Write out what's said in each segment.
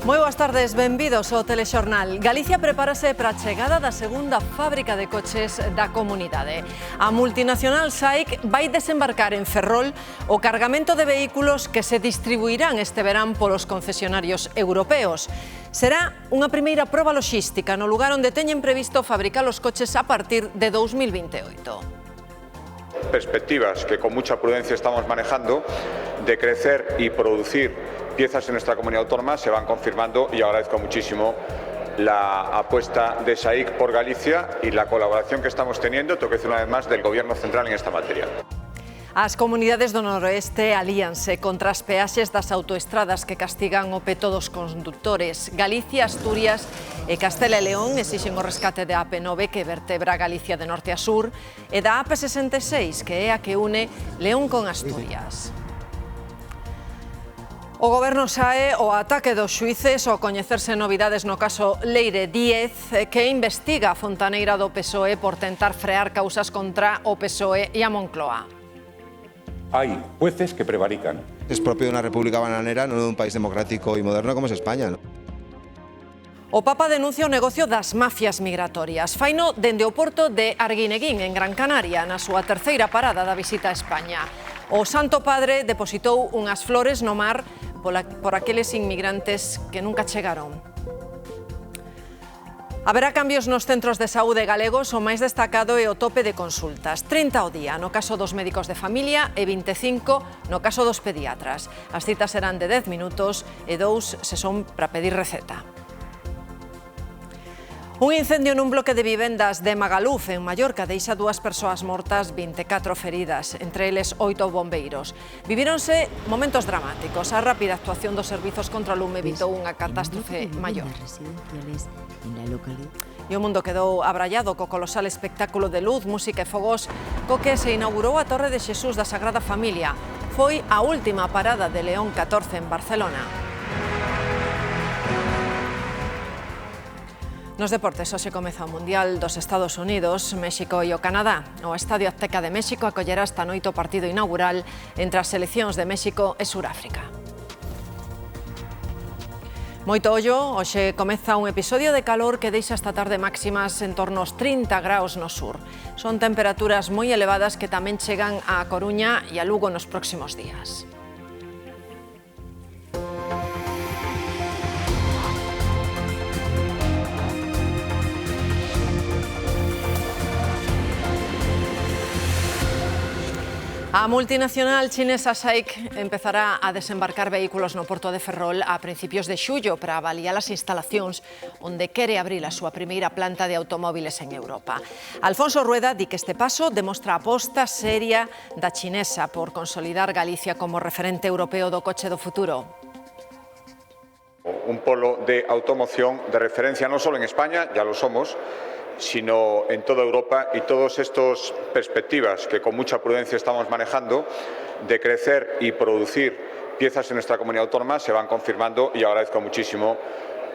Moi boas tardes, benvidos ao Telexornal. Galicia prepárase para a chegada da segunda fábrica de coches da comunidade. A multinacional SAIC vai desembarcar en Ferrol o cargamento de vehículos que se distribuirán este verán polos concesionarios europeos. Será unha primeira proba loxística no lugar onde teñen previsto fabricar os coches a partir de 2028. Perspectivas que con mucha prudencia estamos manejando de crecer y producir piezas en nuestra comunidad autónoma se van confirmando y agradezco muchísimo la apuesta de SAIC por Galicia y la colaboración que estamos teniendo, tengo que decir una vez más, del Gobierno central en esta materia. As comunidades do noroeste alíanse contra as peaxes das autoestradas que castigan o peto dos condutores. Galicia, Asturias e Castela e León exixen o rescate da AP9 que vertebra Galicia de norte a sur e da AP66 que é a que une León con Asturias. O Goberno sae ao ataque dos xuíces ao coñecerse novidades no caso Leire Díez, que investiga a fontaneira do PSOE por tentar frear causas contra o PSOE e a Moncloa. Hay jueces que prevarican. Es propio de una república bananera, no de un país democrático y moderno como es España, ¿no? O Papa denuncia o negocio das mafias migratorias. Faino dende o porto de Arguineguín, en Gran Canaria, na súa terceira parada da visita a España. O Santo Padre depositou unhas flores no mar por aqueles inmigrantes que nunca chegaron. Haberá cambios nos centros de saúde galegos, o máis destacado é o tope de consultas. 30 ao día no caso dos médicos de familia e 25 no caso dos pediatras. As citas serán de 10 minutos e 2 se son para pedir receta. Un incendio nun bloque de vivendas de Magaluf, en Mallorca, deixa 2 persoas mortas, 24 feridas, entre eles 8 bombeiros. Vivíronse momentos dramáticos. A rápida actuación dos servizos contra o lume evitou unha catástrofe maior. E o mundo quedou abrallado co colosal espectáculo de luz, música e fogos co que se inaugurou a Torre de Xesús da Sagrada Familia. Foi a última parada de León 14 en Barcelona. Nos deportes, hoxe comeza o Mundial dos Estados Unidos, México e o Canadá. O Estadio Azteca de México acollerá esta noite o partido inaugural entre as seleccións de México e Suráfrica. Moito ollo, hoxe comeza un episodio de calor que deixa esta tarde máximas en torno aos 30 graus no sur. Son temperaturas moi elevadas que tamén chegan á Coruña e a Lugo nos próximos días. A multinacional chinesa SAIC empezará a desembarcar vehículos no porto de Ferrol a principios de xullo para avaliar as instalacións onde quere abrir a súa primeira planta de automóviles en Europa. Alfonso Rueda di que este paso demostra a aposta seria da chinesa por consolidar Galicia como referente europeo do coche do futuro. Un polo de automoción de referencia no solo en España, ya lo somos, sino en toda Europa, y todas estas perspectivas que con mucha prudencia estamos manejando de crecer y producir piezas en nuestra comunidad autónoma se van confirmando y agradezco muchísimo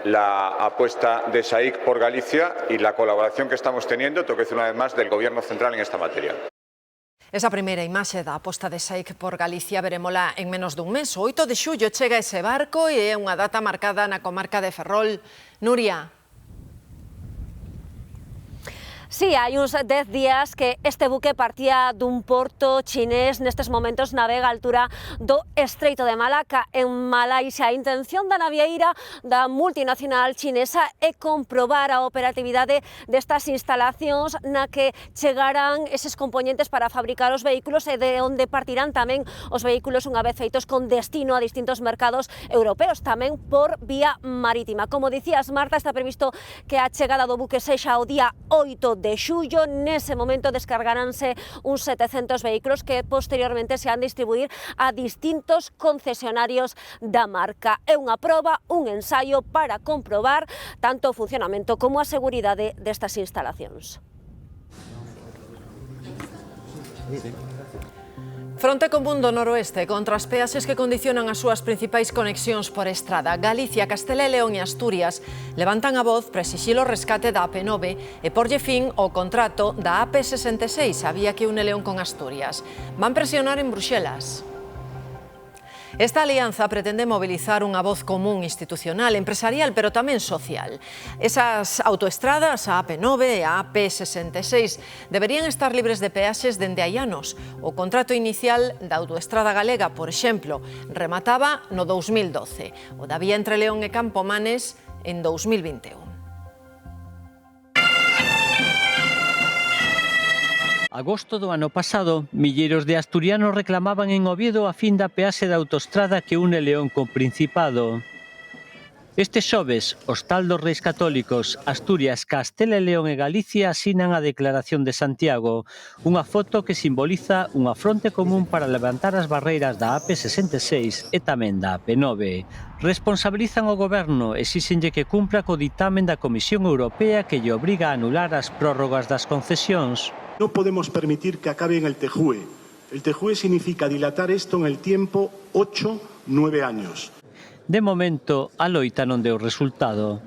la apuesta de SAIC por Galicia y la colaboración que estamos teniendo, tengo que decir una vez más, del Gobierno central en esta materia. Esa primeira imaxe da aposta de SAIC por Galicia verémola en menos dun mes. O 8 de xullo chega ese barco e é unha data marcada na comarca de Ferrol. Nuria. Sí, hai uns 10 días que este buque partía dun porto chinés, nestes momentos navega a altura do Estreito de Malaca, en Malaisia. A intención da navieira da multinacional chinesa é comprobar a operatividade destas instalacións na que chegarán eses componentes para fabricar os vehículos e de onde partirán tamén os vehículos unha vez feitos con destino a distintos mercados europeos, tamén por vía marítima. Como dicías, Marta, está previsto que a chegada do buque sexa o día 8 de xullo. Nese momento descargaránse uns 700 vehículos que posteriormente se han de distribuir a distintos concesionarios da marca. É unha proba, un ensaio para comprobar tanto o funcionamento como a seguridade destas instalacións. Fronte común do noroeste contra as peaxes que condicionan as súas principais conexións por estrada. Galicia, Castela e León e Asturias levantan a voz para exixir o rescate da AP9 e porlle fin ao contrato da AP66, a vía que une León con Asturias. Van presionar en Bruxelas. Esta alianza pretende movilizar unha voz común institucional, empresarial, pero tamén social. Esas autoestradas, a AP9 e a AP66, deberían estar libres de peaxes dende hai anos. O contrato inicial da autoestrada galega, por exemplo, remataba no 2012. O da vía entre León e Campomanes en 2021. Agosto do ano pasado, milleiros de asturianos reclamaban en Oviedo a fin da peaxe da autoestrada que une León co Principado. Este xoves, os tal dos Reis Católicos, Asturias, Castela e León e Galicia asinan a Declaración de Santiago, unha foto que simboliza unha fronte común para levantar as barreiras da AP66 e tamén da AP9. Responsabilizan o goberno e exíxenlle que cumpra co ditame da Comisión Europea que lle obriga a anular as prórrogas das concesións. No podemos permitir que acabe en el TEJUE. El TEJUE significa dilatar esto en el tiempo 8-9 años. De momento, a loita non deu resultado.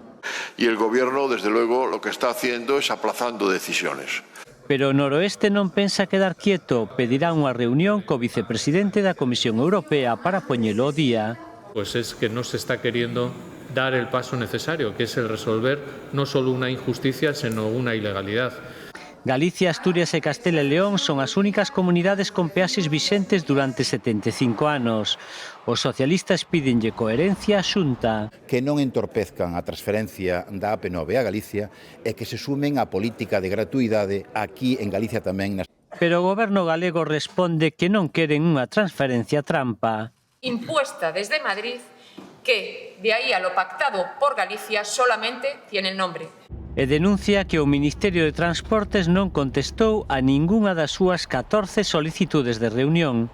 Y el gobierno, desde luego, lo que está haciendo es aplazando decisiones. Pero o Noroeste non pensa quedar quieto, pedirá unha reunión co vicepresidente da Comisión Europea para poñelo ao día. Pues es que no se está queriendo dar el paso necesario, que es el resolver no solo una injusticia, sino una ilegalidad. Galicia, Asturias e Castela e León son as únicas comunidades con peaxes vixentes durante 75 anos. Os socialistas pídenlle coherencia á Xunta. Que non entorpezcan a transferencia da AP9 a Galicia e que se sumen á política de gratuidade aquí en Galicia tamén. Pero o goberno galego responde que non queren unha transferencia trampa. Impuesta desde Madrid, que de ahí a lo pactado por Galicia solamente tiene el nombre. E denuncia que o Ministerio de Transportes non contestou a ningunha das súas 14 solicitudes de reunión.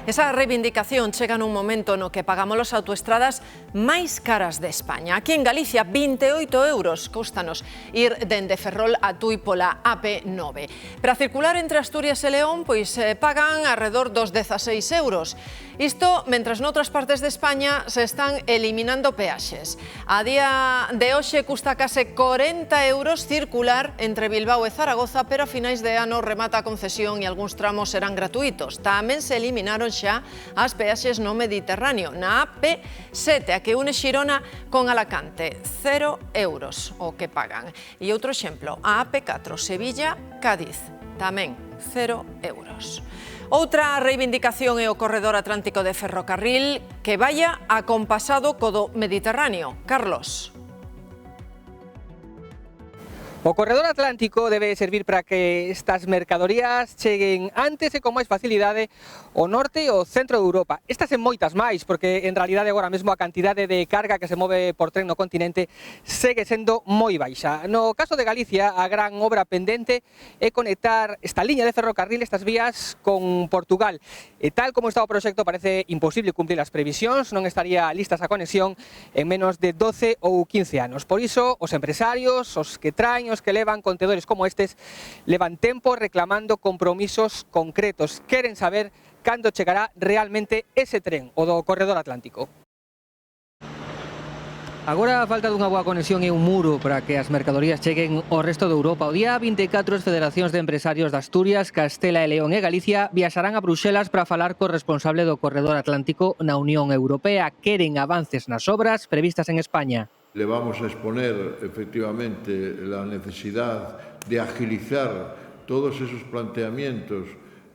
Esa reivindicación chega nun momento no que pagamos as autoestradas máis caras de España. Aquí en Galicia, 28 euros cústanos ir dende Ferrol a Tui pola AP9. Para circular entre Asturias e León, pois pagan alrededor dos 16 euros. Isto, mentras noutras partes de España se están eliminando peaxes. A día de hoxe custa case 40 euros circular entre Bilbao e Zaragoza, pero a finais de ano remata a concesión e algúns tramos serán gratuitos. Tamén se eliminaron xa as peaxes no Mediterráneo, na AP7, a que une Xirona con Alacante, 0 euros o que pagan. E outro exemplo, a AP4, Sevilla-Cádiz, tamén 0 euros. Outra reivindicación é o corredor atlántico de ferrocarril que vaya acompasado co do Mediterráneo. Carlos. O corredor atlántico debe servir para que estas mercadorías cheguen antes e con máis facilidade ao norte e ao centro de Europa. Estas en moitas máis, porque en realidade agora mesmo a cantidade de carga que se move por tren no continente segue sendo moi baixa. No caso de Galicia, a gran obra pendente é conectar esta liña de ferrocarril, estas vías, con Portugal. E tal como está o proxecto, parece imposible cumplir as previsións, non estaría lista esa conexión en menos de 12 ou 15 anos. Por iso, os empresarios, os que traen, os que levan contedores como estes, levan tempo reclamando compromisos concretos. Queren saber cando chegará realmente ese tren, o do corredor atlántico. Agora a falta dunha boa conexión é un muro para que as mercadorías cheguen ao resto de Europa. O día 24 as federacións de empresarios de Asturias, Castela e León e Galicia viaxarán a Bruxelas para falar co responsable do corredor atlántico na Unión Europea. Queren avances nas obras previstas en España. Le vamos a exponer efectivamente la necesidad de agilizar todos esos planteamientos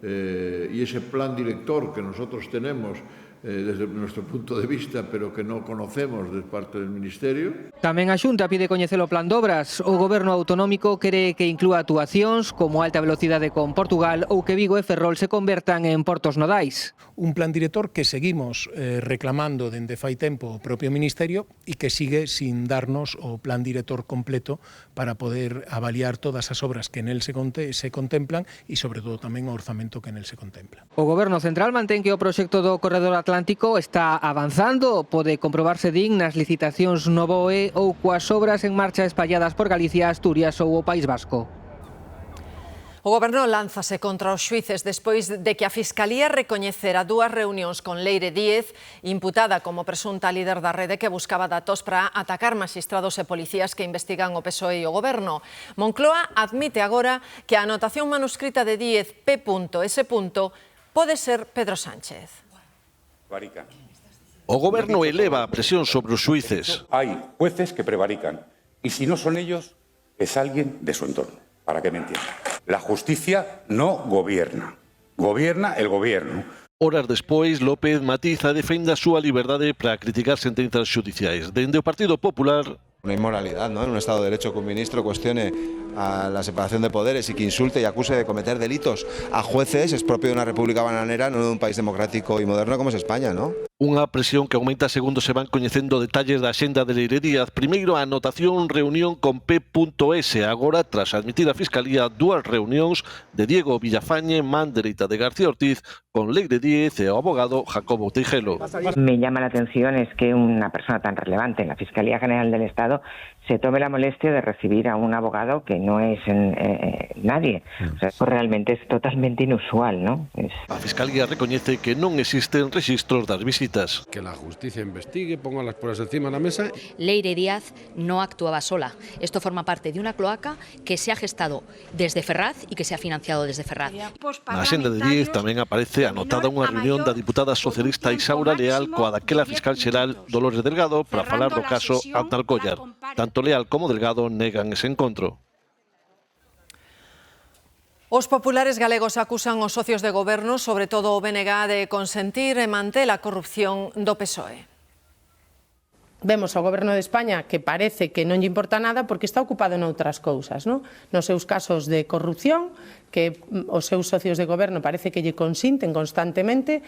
y ese plan director que nosotros tenemos desde nuestro punto de vista, pero que no conocemos de parte del Ministerio. Tamén a Xunta pide coñecer o plan de obras. O Goberno autonómico quere que inclúa actuacións como alta velocidade con Portugal ou que Vigo e Ferrol se convertan en portos nodais. Un plan director que seguimos reclamando dende fai tempo o propio Ministerio e que sigue sin darnos o plan director completo para poder avaliar todas as obras que nel se contemplan e, sobre todo, tamén o orzamento que nel se contempla. O Goberno central mantén que o proxecto do corredor atlántico está avanzando, pode comprobarse din nas licitacións no BOE ou coas obras en marcha espalladas por Galicia, Asturias ou o País Vasco. O Goberno lánzase contra os xuíces despois de que a Fiscalía recoñecera dúas reunións con Leire Díez, imputada como presunta líder da rede que buscaba datos para atacar maxistrados e policías que investigan o PSOE e o Goberno. Moncloa admite agora que a anotación manuscrita de Díez P.S. pode ser Pedro Sánchez. O Goberno eleva a presión sobre os xuíces. Hay jueces que prevarican y si no son ellos, es alguien de su entorno, para que me entiendan. La justicia no gobierna, gobierna el gobierno. Horas despois, López matiza e defende a súa liberdade para criticar sentenzas xudiciais. Dende o Partido Popular... Una inmoralidad, ¿no? En un Estado de Derecho que un ministro cuestione a la separación de poderes y que insulte y acuse de cometer delitos a jueces es propio de una república bananera, no de un país democrático y moderno como es España, ¿no? Unha presión que aumenta segundo se van coñecendo detalles da axenda de Leire Díaz. Primeiro, a anotación reunión con P.S. Agora, tras admitir a Fiscalía dúas reunións de Diego Villafañe, man dereita de García Ortiz, con Leire Díaz e o abogado Jacobo Teijelo. Me llama la atención es que una persona tan relevante en la Fiscalía General del Estado se tome la molestia de recibir a un abogado que no es nadie. O sea, esto realmente es totalmente inusual, ¿no? A Fiscalía recoñece que non existen registros das visitas. Que la justicia investigue, ponga las pruebas encima de la mesa. Leire Díaz no actuaba sola. Esto forma parte de una cloaca que se ha gestado desde Ferraz y que se ha financiado desde Ferraz. Na axenda de Díaz tamén aparece anotada unha reunión da diputada socialista Isaura Leal coa daquela fiscal xeral Dolores Delgado para falar do caso Altalcollar. Tanto Leal como Delgado negan ese encontro. Os populares galegos acusan os socios de goberno, sobre todo o BNG, de consentir e manter a corrupción do PSOE. Vemos ao Goberno de España que parece que non lle importa nada porque está ocupado noutras cousas, non? Nos seus casos de corrupción, que os seus socios de goberno parece que lle consinten constantemente.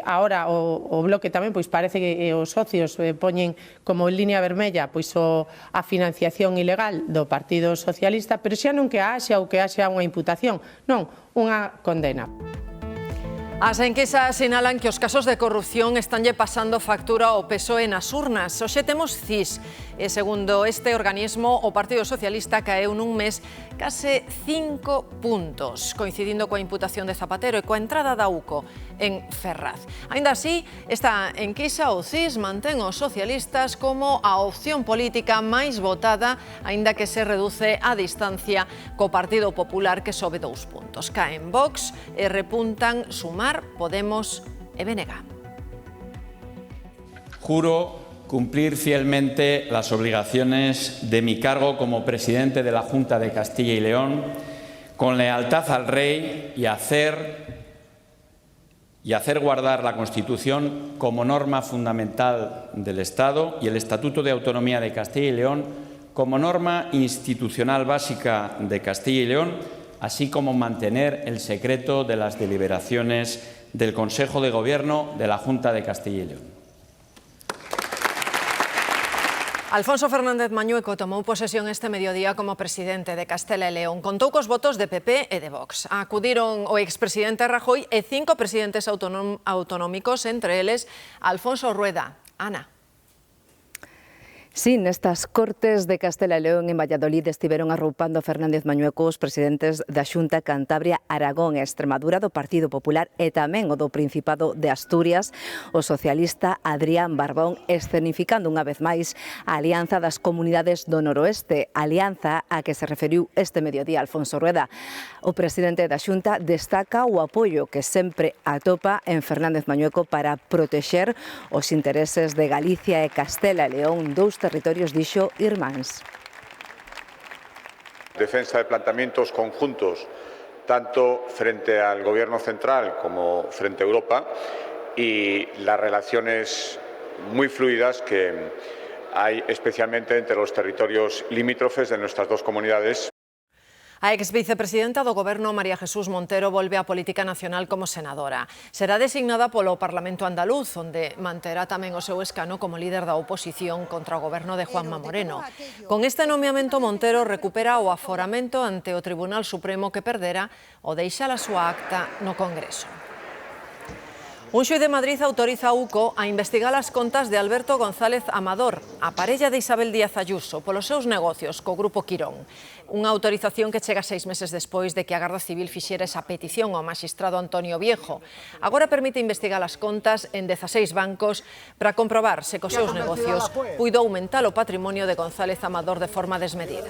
Ahora o Bloque tamén pois parece que os socios poñen como línea vermella pois a financiación ilegal do Partido Socialista, pero xa non que haxa ou que haxa unha imputación, non, unha condena. As enquisas sinalan que os casos de corrupción estanlle pasando factura ao PSOE nas urnas. Hoxe temos CIS e, segundo este organismo, o Partido Socialista caeu nun mes case 5 puntos, coincidindo coa imputación de Zapatero e coa entrada da UCO en Ferraz. Aínda así, esta enquisa, o CIS, mantén os socialistas como a opción política máis votada, aínda que se reduce a distancia co Partido Popular, que sobe 2 puntos. Caen Vox e repuntan Sumar, Podemos e BNG. Juro cumplir fielmente las obligaciones de mi cargo como presidente de la Junta de Castilla y León, con lealtad al Rey y hacer guardar la Constitución como norma fundamental del Estado y el Estatuto de Autonomía de Castilla y León como norma institucional básica de Castilla y León, así como mantener el secreto de las deliberaciones del Consejo de Gobierno de la Junta de Castilla y León. Alfonso Fernández Mañueco tomou posesión este mediodía como presidente de Castela e León. Contou cos votos de PP e de Vox. Acudiron o expresidente Rajoy e 5 presidentes autonómicos, entre eles Alfonso Rueda. Ana. Sí, nestas Cortes de Castela e León en Valladolid estiveron arroupando Fernández Mañueco os presidentes da Xunta, Cantabria, Aragón e Extremadura do Partido Popular e tamén o do Principado de Asturias, o socialista Adrián Barbón, escenificando unha vez máis a alianza das comunidades do noroeste, alianza a que se referiu este mediodía Alfonso Rueda. O presidente da Xunta destaca o apoio que sempre atopa en Fernández Mañueco para protexer os intereses de Galicia e Castela e León, dous territorios, dixo, irmáns. Defensa de planteamientos conjuntos, tanto frente al Gobierno central como frente a Europa, y las relaciones muy fluidas que hay especialmente entre los territorios limítrofes de nuestras dos comunidades. A exvicepresidenta do Goberno, María Jesús Montero, volve á política nacional como senadora. Será designada polo Parlamento andaluz, onde manterá tamén o seu escano como líder da oposición contra o Goberno de Juanma Moreno. Con este nomeamento, Montero recupera o aforamento ante o Tribunal Supremo que perdera o deixar a súa acta no Congreso. Un xuíz de Madrid autoriza a UCO a investigar as contas de Alberto González Amador, a parella de Isabel Díaz Ayuso, polos seus negocios co Grupo Quirón. Unha autorización que chega 6 meses despois de que a Garda Civil fixera esa petición ao magistrado Antonio Viejo. Agora permite investigar as contas en 16 bancos para comprobar se cos seus negocios puido aumentar o patrimonio de González Amador de forma desmedida.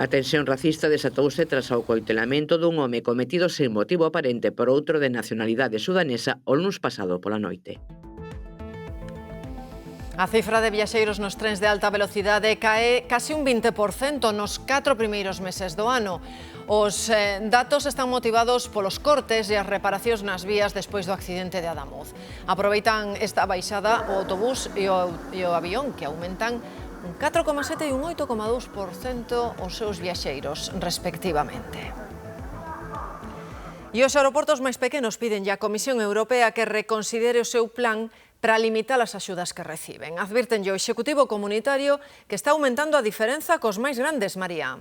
A tensión racista desatouse tras o coitelamento dun home cometido sen motivo aparente por outro de nacionalidade sudanesa o luns pasado pola noite. A cifra de viaxeiros nos trens de alta velocidade cae case un 20% nos 4 primeiros meses do ano. Os datos están motivados polos cortes e as reparacións nas vías despois do accidente de Adamuz. Aproveitan esta baixada o autobús e o avión, que aumentan un 4,7% e un 8,2% os seus viaxeiros, respectivamente. E os aeroportos máis pequenos piden á Comisión Europea que reconsidere o seu plan para limitar as axudas que reciben. Advirten o Executivo Comunitario que está aumentando a diferenza cos máis grandes, María.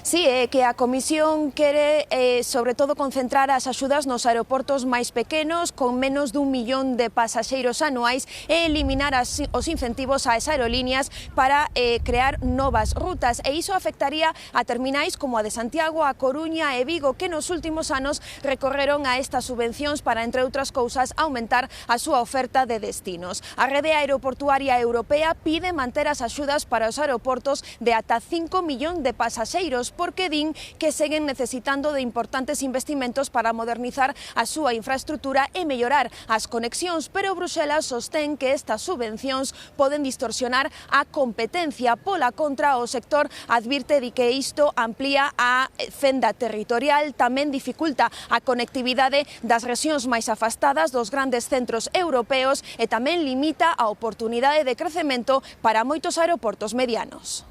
Sí, que a Comisión quere, sobre todo, concentrar as axudas nos aeroportos máis pequenos, con menos dun millón de pasaxeiros anuais, e eliminar os incentivos ás aerolíneas para crear novas rutas. E iso afectaría a terminais como a de Santiago, a Coruña e Vigo, que nos últimos anos recorreron a estas subvencións para, entre outras cousas, aumentar a súa oferta de destinos. A rede aeroportuaria europea pide manter as axudas para os aeroportos de ata 5 millón de pasaxeiros, porque din que seguen necesitando de importantes investimentos para modernizar a súa infraestrutura e mellorar as conexións, pero Bruxelas sostén que estas subvencións poden distorsionar a competencia. Pola contra, o sector advirte de que isto amplía a fenda territorial, tamén dificulta a conectividade das rexións máis afastadas dos grandes centros europeos e tamén limita a oportunidade de crecemento para moitos aeroportos medianos.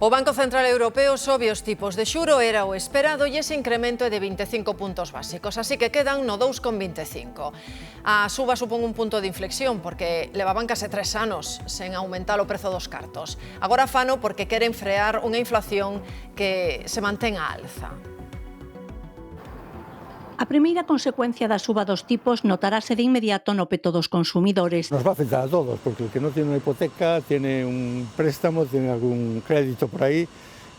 O Banco Central Europeo sobe os tipos de xuro, era o esperado, e ese incremento é de 25 puntos básicos, así que quedan no 2,25. A suba supón un punto de inflexión, porque levaban case 3 anos sen aumentar o prezo dos cartos. Agora fano porque queren frear unha inflación que se mantén á alza. A primeira consecuencia da suba dos tipos notarase de inmediato no peto dos consumidores. Nos va a afectar a todos, porque el que no tiene una hipoteca, tiene un préstamo, tiene algún crédito por ahí,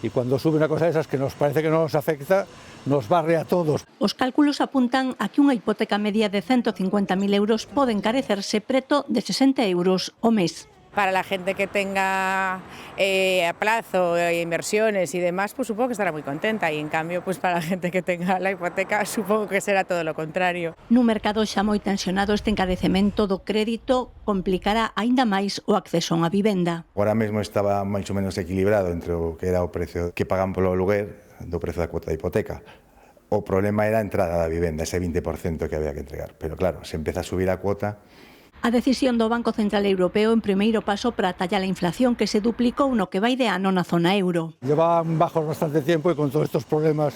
y cuando sube una cosa de esas que nos parece que no nos afecta, nos barre a todos. Os cálculos apuntan a que unha hipoteca media de 150.000 euros pode encarecerse preto de 60 euros o mes. Para la gente que tenga a plazo inversiones y demás, pues supongo que estará muy contenta, y en cambio, pues para la gente que tenga la hipoteca, supongo que será todo lo contrario. Nun mercado xa moi tensionado, este encarecemento do crédito complicará aínda máis o acceso a unha vivenda. Agora mesmo estaba máis ou menos equilibrado entre o que era o precio que pagan polo aluguer do prezo da cuota de hipoteca. O problema era a entrada da vivenda, ese 20% que había que entregar. Pero claro, se empeza a subir a cuota. A decisión do Banco Central Europeo en primeiro paso para atallar a inflación que se duplicou no que vai de ano na zona euro. Llevan bajos bastante tiempo y con todos estos problemas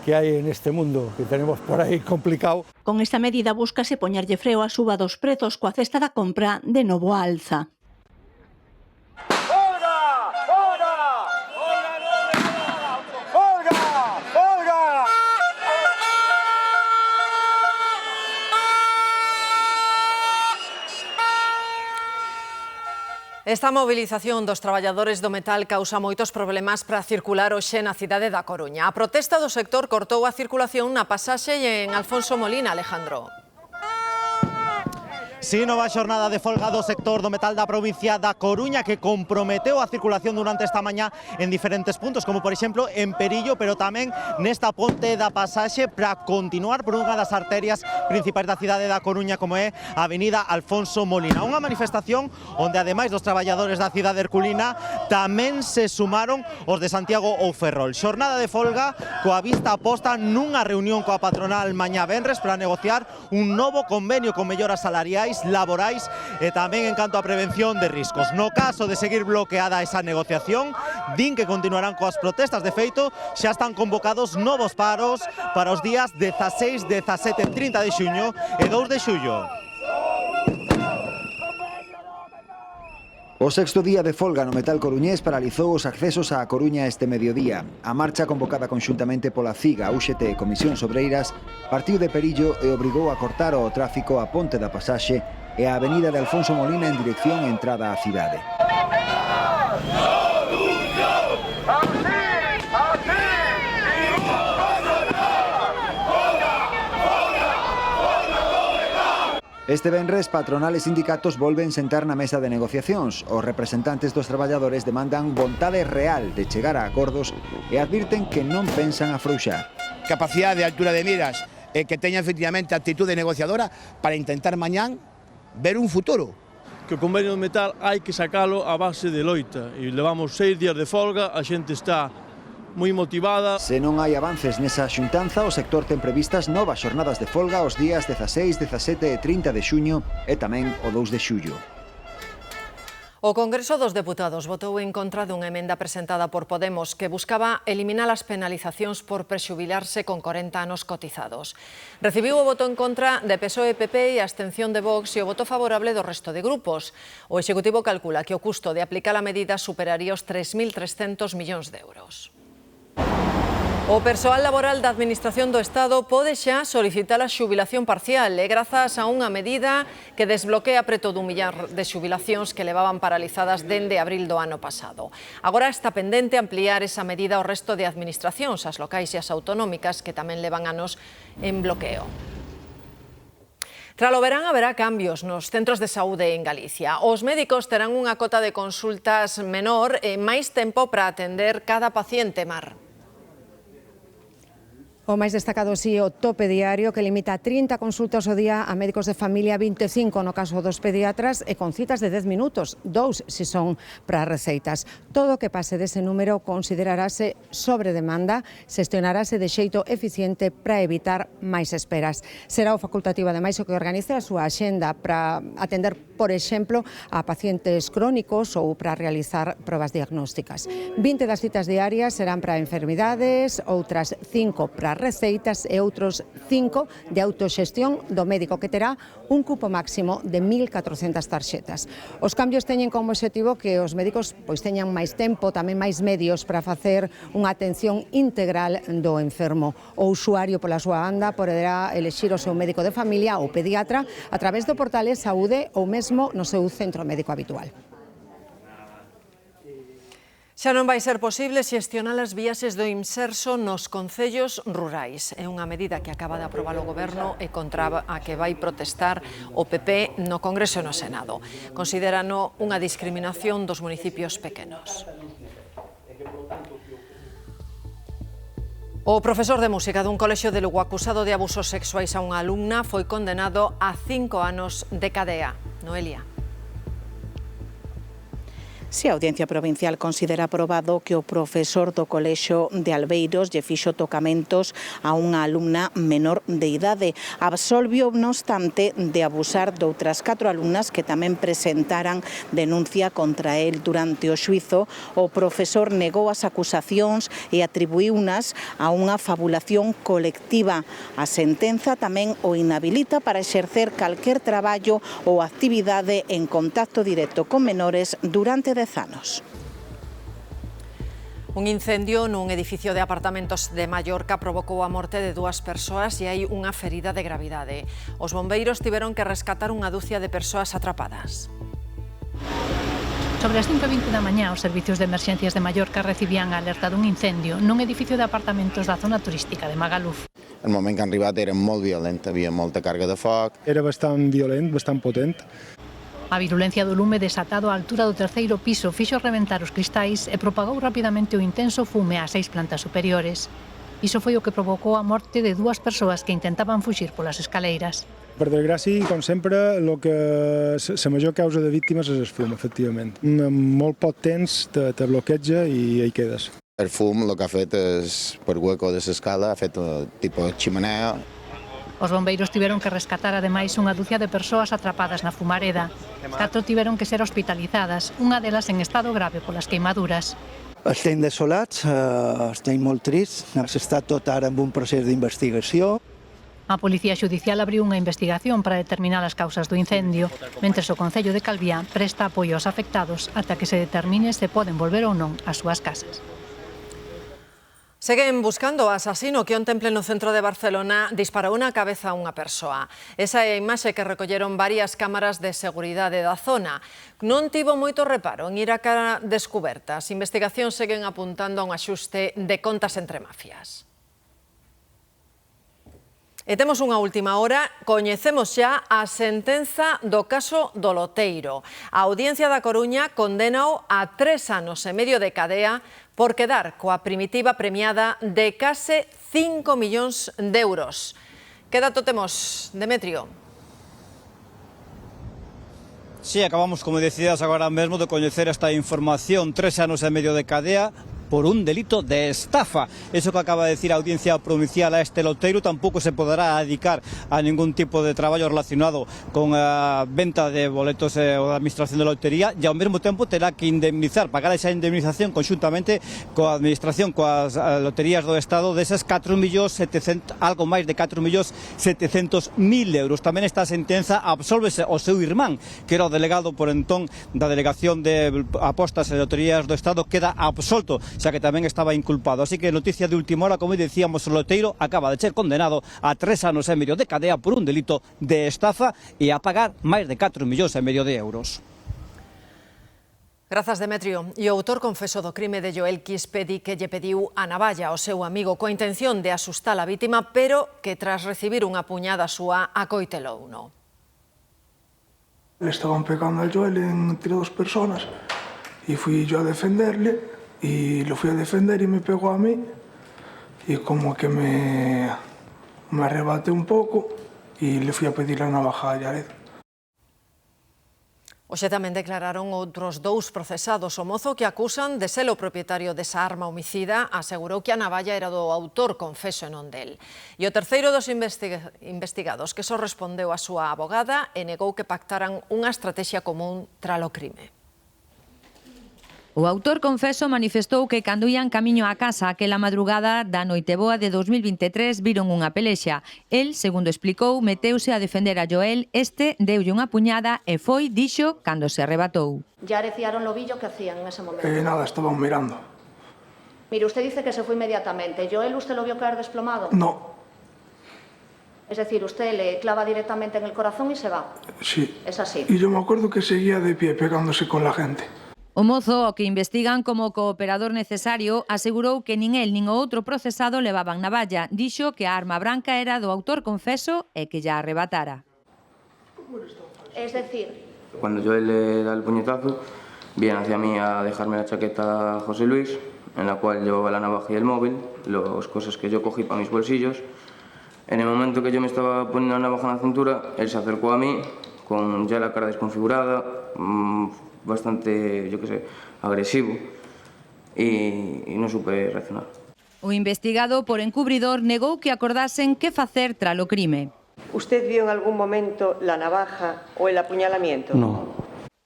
que hay en este mundo que tenemos por ahí complicado. Con esta medida búscase poñerlle freo á suba dos prezos coa cesta da compra de novo á alza. Esta mobilización dos traballadores do metal causa moitos problemas para circular hoxe na cidade da Coruña. A protesta do sector cortou a circulación na pasaxe en Alfonso Molina, Alejandro. Sí, nova xornada de folga do sector do metal da provincia da Coruña que comprometeu a circulación durante esta mañá en diferentes puntos, como por exemplo en Perillo, pero tamén nesta ponte da pasaxe para continuar por unha das arterias principais da cidade da Coruña, como é a avenida Alfonso Molina. Unha manifestación onde, ademais dos traballadores da cidade herculina, tamén se sumaron os de Santiago ou Ferrol. Xornada de folga coa vista posta nunha reunión coa patronal mañá venres para negociar un novo convenio con melloras salariais, laborais e tamén en canto a prevención de riscos. No caso de seguir bloqueada esa negociación, din que continuarán coas protestas. De feito, xa están convocados novos paros para os días 16, 17 e 30 de xuño e 2 de xullo. O sexto día de folga no metal coruñés paralizou os accesos á Coruña este mediodía. A marcha convocada conxuntamente pola CIGA, UGT e Comisións Obreiras partiu de Perillo e obrigou a cortar o tráfico a Ponte da Pasaxe e a avenida de Alfonso Molina en dirección a entrada á cidade. Este venres, patronal e sindicatos volven sentar na mesa de negociacións. Os representantes dos traballadores demandan vontade real de chegar a acordos e advirten que non pensan afrouxar. Capacidade de altura de miras e que teña efectivamente actitude negociadora para intentar mañán ver un futuro. Que o convenio do metal hai que sacalo a base de loita e levamos 6 días de folga, a xente está moi motivada. Se non hai avances nesa xuntanza, o sector ten previstas novas xornadas de folga os días 16, 17 e 30 de xuño e tamén o 2 de xullo. O Congreso dos Deputados votou en contra dunha emenda presentada por Podemos que buscaba eliminar as penalizacións por prexubilarse con 40 anos cotizados. Recibiu o voto en contra de PSOE, PP e a abstención de Vox e o voto favorable do resto de grupos. O Executivo calcula que o custo de aplicar a medida superaría os 3.300 millóns de euros. O persoal laboral da Administración do Estado pode xa solicitar a xubilación parcial e grazas a unha medida que desbloquea preto dun millar de xubilacións que levaban paralizadas dende abril do ano pasado. Agora está pendente ampliar esa medida ao resto de administracións, as locais e as autonómicas, que tamén levan anos en bloqueo. Tras o verán haberá cambios nos centros de saúde en Galicia. Os médicos terán unha cota de consultas menor e máis tempo para atender cada paciente, Mar. O máis destacado si o tope diario que limita 30 consultas ao día a médicos de familia, 25 no caso dos pediatras e con citas de 10 minutos, 2 se son para receitas. Todo o que pase dese número considerarase sobre demanda, xestionarase de xeito eficiente para evitar máis esperas. Será o facultativo ademais o que organice a súa axenda para atender, por exemplo, a pacientes crónicos ou para realizar probas diagnósticas. 20 das citas diarias serán para enfermidades, outras 5 para receitas e outros 5 de autoxestión do médico, que terá un cupo máximo de 1.400 tarxetas. Os cambios teñen como objetivo que os médicos teñan máis tempo, tamén máis medios para facer unha atención integral do enfermo. O usuario, pola súa banda, poderá elexir o seu médico de familia ou pediatra a través do portal E-Saúde ou mesmo no seu centro médico habitual. Xa non vai ser posible xestionar as viaxes do Imserso nos concellos rurais. É unha medida que acaba de aprobar o Goberno e contra a que vai protestar o PP no Congreso e no Senado. Considérano unha discriminación dos municipios pequenos. O profesor de música dun colexio de Lugo acusado de abusos sexuais a unha alumna foi condenado a 5 anos de cadea. Noelia. Si a Audiencia Provincial considera aprobado que o profesor do Colexio de Albeiros lle fixo tocamentos a unha alumna menor de idade. Absolviu, non obstante, de abusar de outras 4 alumnas que tamén presentaran denuncia contra el durante o xuizo. O profesor negou as acusacións e atribuíunas a unha fabulación colectiva. A sentenza tamén o inhabilita para exercer calquer traballo ou actividade en contacto directo con menores durante 10 anos. Un incendio nun edificio de apartamentos de Mallorca provocou a morte de 2 persoas e hai unha ferida de gravidade. Os bombeiros tiveron que rescatar unha dúcia de persoas atrapadas. Sobre as 5:20 da mañá, os servicios de emerxencias de Mallorca recibían a alerta dun incendio nun edificio de apartamentos da zona turística de Magaluf. El moment que han arribat era molt violent, havia molta càrrega de foc. Era bastant violent, bastant potent. A virulencia do lume desatado á altura do 3º piso fixo reventar os cristais e propagou rapidamente o intenso fume ás 6 plantas superiores. Iso foi o que provocou a morte de 2 persoas que intentaban fuxir polas escaleiras. Per desgràcia, com sempre, la major causa de víctimes és el fum, efectivament. Molt poc temps te bloqueja i hi quedes. El fum el que ha fet és, per hueco de l'escala, ha fet tipus ximenea. Os bombeiros tiveron que rescatar ademais unha dúcia de persoas atrapadas na fumareda. 4 tiveron que ser hospitalizadas, unha delas en estado grave polas queimaduras. Estem desolats, estem molt trists, està tot ara en un procés d'investigació. A Policía Xudicial abriu unha investigación para determinar as causas do incendio, mentres o Concello de Calviá presta apoio aos afectados ata que se determine se poden volver ou non ás súas casas. Seguen buscando o asasino que onte en pleno centro de Barcelona disparou na cabeza a unha persoa. Esa é a imaxe que recolleron varias cámaras de seguridade da zona. Non tivo moito reparo en ir a cara descuberta. As investigacións seguen apuntando a un axuste de contas entre mafias. E temos unha última hora, coñecemos xa a sentenza do caso do Loteiro. A Audiencia da Coruña condenao a 3 anos e medio de cadea por quedar coa primitiva premiada de case 5 millóns de euros. Que dato temos, Demetrio? Sí, acabamos, como decías agora mesmo, de coñecer esta información, 3 anos e medio de cadea por un delito de estafa. Eso que acaba de decir a Audiencia Provincial a este loteiro tampouco se poderá dedicar a ningún tipo de traballo relacionado con a venta de boletos ou a administración de lotería e ao mesmo tempo terá que indemnizar, pagar esa indemnización conxuntamente coa administración, coas loterías do Estado desas 4.700.000, algo máis de 4.700.000 euros. Tamén esta sentenza absolvese o seu irmán, que era o delegado por entón da Delegación de Apostas e Loterías do Estado, queda absolto, xa que tamén estaba inculpado. Así que noticia de última hora, como decíamos, o loteiro acaba de ser condenado a 3 anos e medio de cadea por un delito de estafa e a pagar máis de 4 millóns e medio de euros. Grazas, Demetrio. E o autor confeso do crime de Joel Quispe di que lle pediu a navalla ao seu amigo coa intención de asustar a vítima, pero que tras recibir unha puñada súa acoitelouno. Le estaban pegando a Joel entre 2 personas y fui yo a defenderle. Y lo fui a defender y me pegó a mí y como que me arrebaté un pouco y le fui a pedir la navaja a Yared. Hoxe tamén declararon outros 2 procesados. O mozo que acusan de ser o propietario desa arma homicida asegurou que a navalla era do autor confeso e non del. E o terceiro dos investigados que só respondeu a súa abogada e negou que pactaran unha estrategia común tralo crime. O autor confeso manifestou que cando ían camiño á casa aquela madrugada da Noiteboa de 2023 viron unha pelexa. El, segundo explicou, meteuse a defender a Joel, este deulle unha puñada e foi, dixo, cando se arrebatou. Ya areciaron lo billo que hacían en ese momento. Nada, estaban mirando. Mire, usted dice que se fue inmediatamente. ¿Joel usted lo vio caer desplomado? No. Es decir, usted le clava directamente en el corazón y se va. Sí. Es así. Y yo me acuerdo que seguía de pie pegándose con la gente. O mozo, o que investigan como cooperador necesario, asegurou que nin el nin o outro procesado levaban navalla. Dixo que a arma branca era do autor confeso e que ya arrebatara. Es decir... Cuando Joel le da el puñetazo, viene hacia mí a dejarme la chaqueta José Luis, en la cual llevaba la navaja y el móvil, las cosas que yo cogí para mis bolsillos. En el momento que yo me estaba poniendo la navaja en la cintura, él se acercó a mí, con ya la cara desconfigurada, bastante, yo qué sé, agresivo y non supe reaccionar. O investigado por encubridor negou que acordasen que facer tralo crime. ¿Usted vio en algún momento la navaja o el apuñalamiento? No.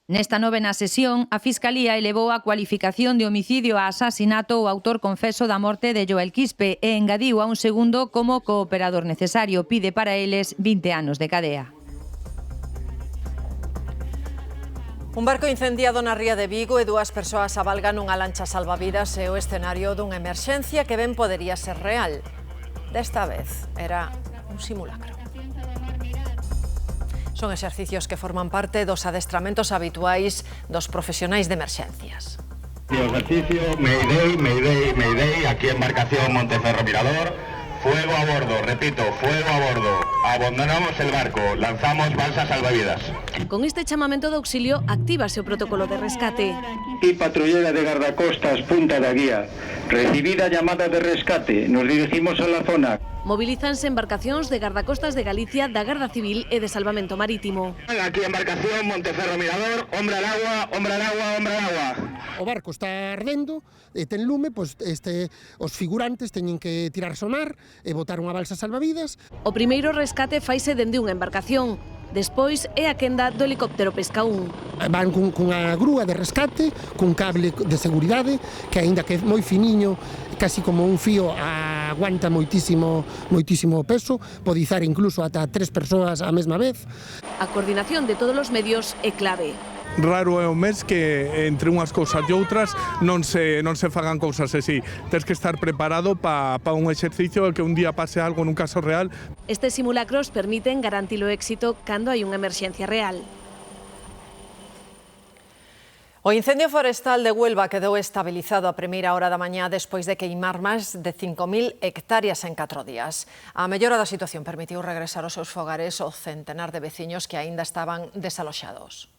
Nesta novena sesión, a Fiscalía elevou a cualificación de homicidio a asasinato o autor confeso da morte de Joel Quispe e engadiu a un segundo como cooperador necesario. Pide para eles 20 anos de cadea. Un barco incendiado na ría de Vigo e 2 persoas avalgan unha lancha salvavidas e o escenario dunha emerxencia que ben podería ser real. Desta vez era un simulacro. Son exercicios que forman parte dos adestramentos habituais dos profesionais de emerxencias. O ejercicio Mayday, Mayday, Mayday, aquí embarcación Monteferro Mirador. Fuego a bordo, repito, fuego a bordo. Abandonamos el barco, lanzamos balsas salvavidas. Con este chamamento de auxilio actívase o protocolo de rescate. Y patrullera de guardacostas Punta da Guía. Recibida llamada de rescate, nos dirigimos a la zona. Movilízanse embarcacións de gardacostas de Galicia, da Garda Civil e de Salvamento Marítimo. Aquí embarcación Monteferro Mirador, hombre al agua, hombre al agua, hombre al agua. O barco está ardendo, e ten lume, pois os figurantes teñen que tirar sonar e botar unha balsa salvavidas. O primeiro rescate faise dende unha embarcación. Despois é a quenda do helicóptero Pesca 1. Van cunha grúa de rescate, cun cable de seguridade, que aínda que é moi finiño, casi como un fío, aguanta moitísimo peso, pode izar incluso ata 3 persoas á mesma vez. A coordinación de todos os medios é clave. Raro é o mes que entre unhas cousas e outras non se fagan cousas así. Tens que estar preparado para un exercicio que un día pase algo nun caso real. Estes simulacros permiten garantir o éxito cando hai unha emerxencia real. O incendio forestal de Huelva quedou estabilizado a primeira hora da mañá despois de queimar máis de 5.000 hectáreas en 4 días. A mellora da situación permitiu regresar aos seus fogares o centenar de veciños que aínda estaban desaloxados.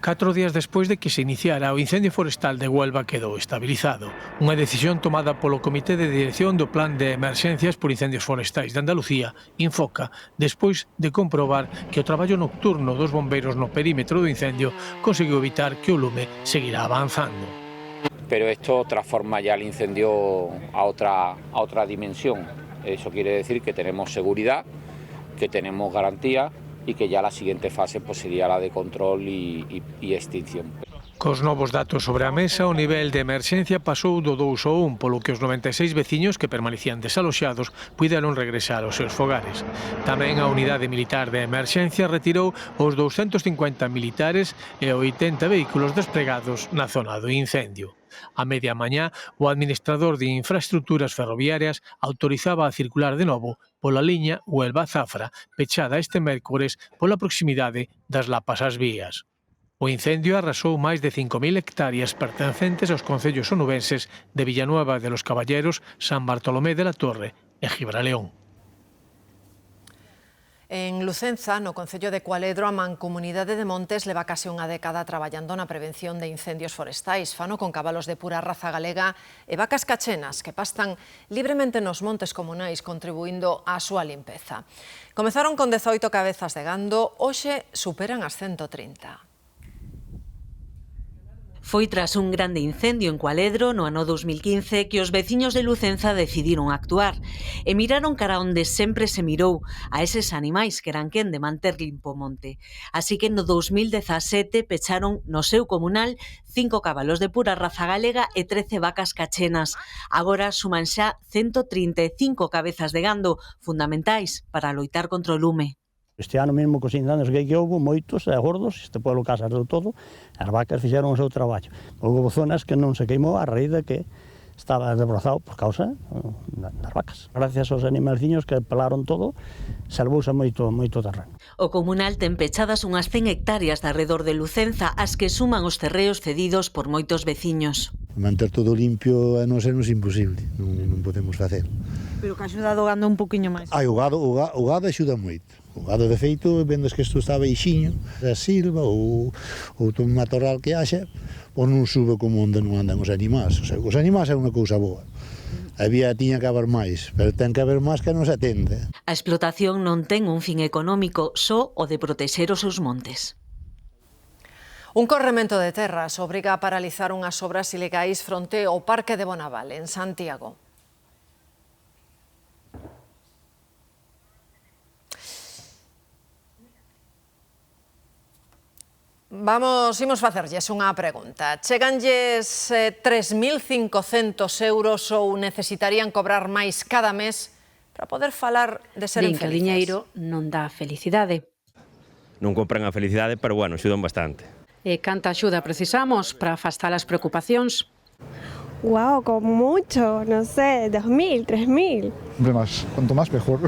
4 días despois de que se iniciara, o incendio forestal de Huelva quedou estabilizado. Unha decisión tomada polo Comité de Dirección do Plan de Emerxencias por Incendios Forestais de Andalucía, Infoca, despois de comprobar que o traballo nocturno dos bombeiros no perímetro do incendio conseguiu evitar que o lume seguirá avanzando. Pero esto transforma ya el incendio a otra dimensión. Eso quiere decir que tenemos seguridad, que tenemos garantía y que ya la siguiente fase pues, sería la de control y extinción. Cos novos datos sobre a mesa, o nivel de emerxencia pasou do 2 ao 1, polo que os 96 veciños que permanecían desaloxados puideron regresar aos seus fogares. Tamén a unidade militar de emerxencia retirou os 250 militares e 80 vehículos despregados na zona do incendio. A media mañá, o administrador de infraestructuras ferroviarias autorizaba a circular de novo pola liña Huelva-Zafra, pechada este mércores pola proximidade das lapas ás vías. O incendio arrasou máis de 5.000 hectáreas pertencentes aos concellos onubenses de Villanueva de los Caballeros, San Bartolomé de la Torre e Gibraleón. En Lucenza, no concello de Cualedro, a Mancomunidade de Montes leva case unha década traballando na prevención de incendios forestais. Fano con cabalos de pura raza galega e vacas cachenas que pastan libremente nos montes comunais, contribuindo á súa limpeza. Comezaron con 18 cabezas de gando, hoxe superan as 130. Foi tras un grande incendio en Cualedro no ano 2015 que os veciños de Lucenza decidiron actuar e miraron cara onde sempre se mirou, a eses animais que eran quen de manter limpo o monte. Así que no 2017 pecharon no seu comunal 5 cabalos de pura raza galega e 13 vacas cachenas. Agora suman xa 135 cabezas de gando, fundamentais para loitar contra o lume. Este ano mesmo cos incendios que houve, moitos e gordos, este pueblo casas do todo, as vacas fixeron o seu traballo. Houve zonas que non se queimou a raíz de que estaba desbrozado por causa das vacas. Gracias aos animalciños que pelaron todo, salvouse moito terreno. O comunal ten pechadas unhas 100 hectáreas de arredor de Lucenza, as que suman os terreos cedidos por moitos veciños. Manter todo limpio a non ser imposible, non podemos facer. Pero que axuda do gando un poquinho máis. O gado axuda moito. O gado, de feito, vendes que isto está beixiño, a silva ou outro matorral que haxa, ou non sube como onde non andan os animais. O sea, os animais é unha cousa boa. Tiña que haber máis, pero ten que haber máis que non se atende. A explotación non ten un fin económico, só o de protexer os seus montes. Un corremento de terras obriga a paralizar unhas obras ilegais fronte ao Parque de Bonaval, en Santiago. Imos facerlles unha pregunta. Cheganlles 3.500 euros ou necesitarían cobrar máis cada mes para poder falar de ser infelices? Din que o diñeiro non dá felicidade. Non compran a felicidade, pero bueno, axudan bastante. E canta axuda precisamos para afastar as preocupacións? Wow, con mucho, no sé, 2.000, 3.000. Hombre, más, cuanto más mejor.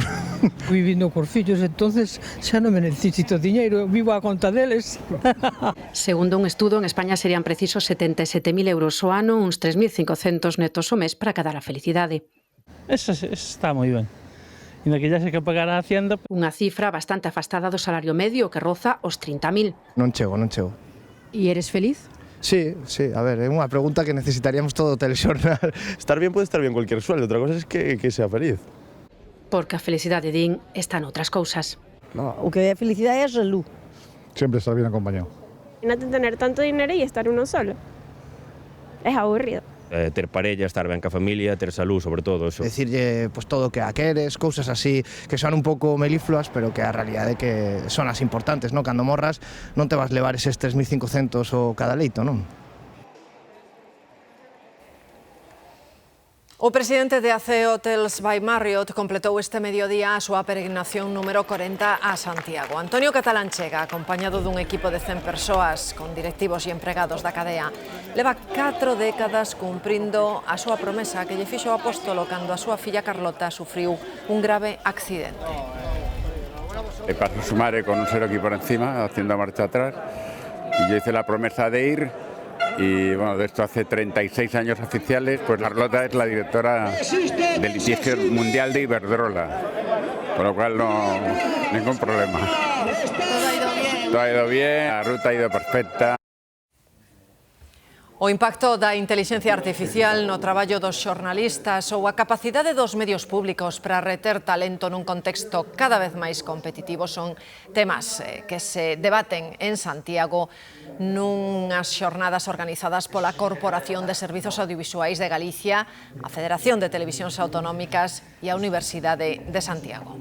Vivindo cos fillos, entonces xa non me necesito diñeiro, vivo a conta deles. Segundo un estudo, en España serían precisos 77.000 euros o ano, uns 3.500 netos o mes para cadar a felicidade. Eso está moi ben. Inda que ya sei que pagar a Hacienda. Unha cifra bastante afastada do salario medio que roza os 30.000. Non chego. E eres feliz? Sí, a ver, é unha pregunta que necesitaríamos todo o telexornal. Estar bien puede estar bien cualquier sueldo, outra cosa es que sea feliz. Porque a felicidade, din, está noutras cousas. No, o que é felicidade é a salud. Sempre estar bien acompañado. No tener tanto dinero e estar uno solo. Es aburrido. Ter parella, estar ben ca familia, ter salud, sobre todo eso. Decirlle pues, todo o que a queres, cousas así que son un pouco melifluas, pero que a realidade que son as importantes, ¿no? Cando morras non te vas levar eses 3.500 o cada leito, non? O presidente de AC Hotels by Marriott completou este mediodía a súa peregrinación número 40 a Santiago. Antonio Catalán chega, acompañado dun equipo de 100 persoas con directivos e empregados da cadea. Leva 4 décadas cumprindo a súa promesa que lle fixo o apóstolo cando a súa filla Carlota sufriu un grave accidente. Para sumar con un cero aquí por encima, haciendo marcha atrás, y yo hice la promesa de ir. Y bueno, de esto hace 36 años oficiales, pues Carlota es la directora del litigio mundial de Iberdrola, con lo cual no ningún problema. Todo ha ido bien, la ruta ha ido perfecta. O impacto da inteligencia artificial no traballo dos xornalistas ou a capacidade dos medios públicos para reter talento nun contexto cada vez máis competitivo son temas que se debaten en Santiago nunhas xornadas organizadas pola Corporación de Servizos Audiovisuais de Galicia, a Federación de Televisións Autonómicas e a Universidade de Santiago.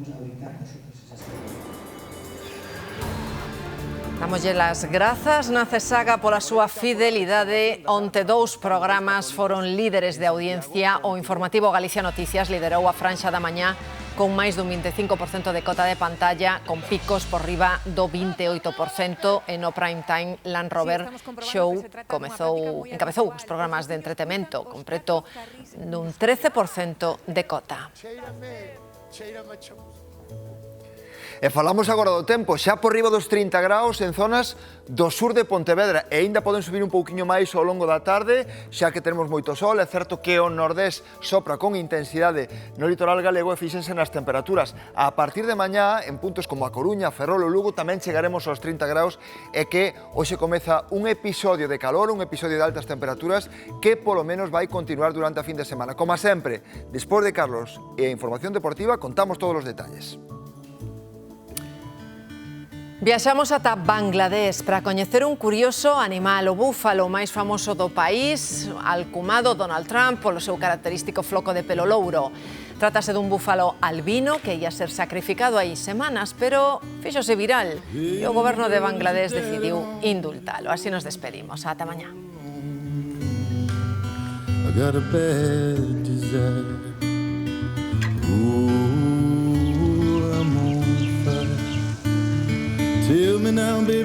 Damoslle as grazas na CESAGA pola súa fidelidade. Onte dous programas foron líderes de audiencia. O informativo Galicia Noticias liderou a franxa da mañá con máis dun 25% de cota de pantalla, con picos por riba do 28%. E no prime time, Land Rover Show encabezou os programas de entretemento, con preto dun 13% de cota. E falamos agora do tempo, xa por riba dos 30 graus en zonas do sur de Pontevedra e aínda poden subir un pouquiño máis ao longo da tarde, xa que tenemos moito sol. É certo que o nordés sopra con intensidade no litoral galego e fíxense nas temperaturas. A partir de mañá, en puntos como a Coruña, Ferrol ou Lugo, tamén chegaremos aos 30 graus e que hoxe comeza un episodio de calor, un episodio de altas temperaturas que polo menos vai continuar durante a fin de semana. Como sempre, despois de Carlos e a información deportiva, contamos todos os detalles. Viaxamos ata Bangladesh para coñecer un curioso animal, o búfalo máis famoso do país, alcumado Donald Trump polo seu característico floco de pelo louro. Trátase dun búfalo albino que ia ser sacrificado hai semanas, pero fíxose viral e o goberno de Bangladesh decidiu indultalo. Así nos despedimos. Ata mañá. Tell me now, baby.